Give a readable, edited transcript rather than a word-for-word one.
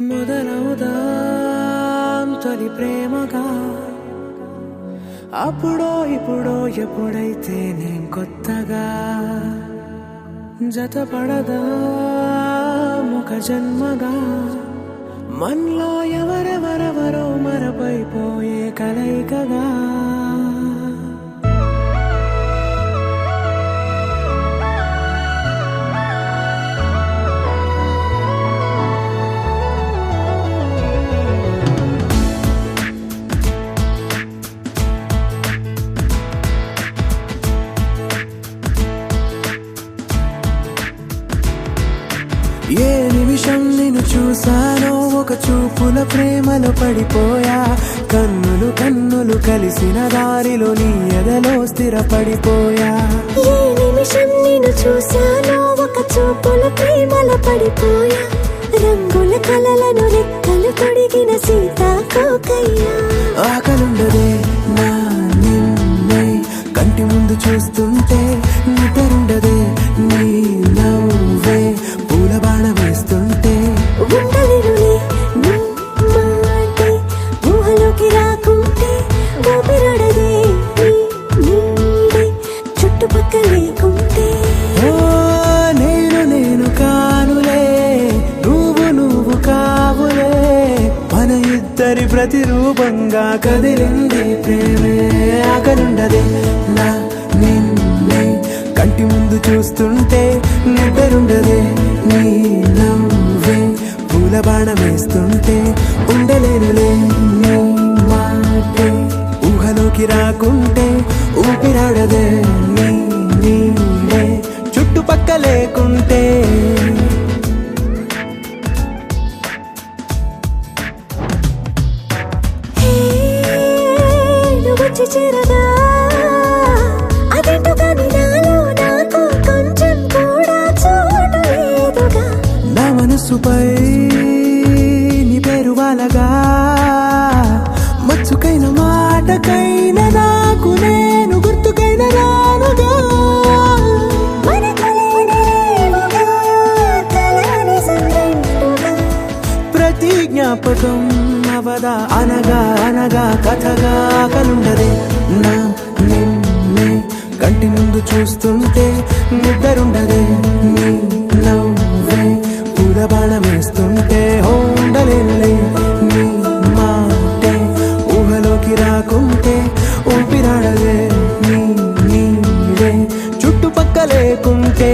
మొదలవుదాం తొలి ప్రేమగా అప్పుడో ఇప్పుడో ఎప్పుడైతే నేను కొత్తగా జతపడదా ఒక జన్మగా మనలో ఎవరెవరెవరో మరపైపోయే కలయికగా ఏ నిమిషం నిన్ను చూసానో ఒక చూపుల ప్రేమలో పడిపోయా కన్నులు కన్నులు కలిసిన దారిలో నీ ఎదలో స్థిరపడిపోయా ఏ నిమిషం నిన్ను చూసానో ఒక చూపుల ప్రేమలో పడిపోయా రంగుల కలలను రెక్కలు తొడిగిన సీతాకోకయ్యా ఆకలుండదే నా నిన్నే కంటి ముందు చూస్తుంటే నిద్రుండదే నీ నవ్వే పూల బాణ వేస్తుంటే ఉండలేనులే నీ మాటే ఊహలోకి రాకుంటే ఊపిరాడదే నీ నీడే చుట్టుపక్కల లేకుంటే ఓ నేను కానులే నువ్వు కావులే మన ఇద్దరి ప్రతిరూపంగా కదిలింది ప్రేమే ఆకలుండదే నా నిన్నే కంటి ముందు చూస్తుంటే నిద్రుండదే నీ నవ్వే పూల బాణ వేస్తుంటే ఉండలేనులే నీ మాటే ఊహలోకి రాకుంటే ఊపిరాడదే నీ నీడే చుట్టుపక్క లేకుంటే వచ్చి చేరగా అదేంటో కానీ నాలో నాకు కొంచెం కూడా చోటు లేదుగా నా మనసుపై నీ పేరు వాలగా మచ్చుకైన మాటకైన నాకు నేను గుర్తుకైన రానుగా మనకులేనిలేవుగా కలని సంరెండుగా ప్రతి జ్ఞాపకం అవదా అనగా అనగా కథగా కలుండదే నా నిన్నే కంటి ముందు చూస్తుంటే నిద్రుండదే నీ నవ్వే పూల బాణం వేస్తుంటే ఉండలేనులే నీ మాటే ఊహలోకి రాకుంటే ఊపిరాడదే నీ నీడే చుట్టుపక్క లేకుంటే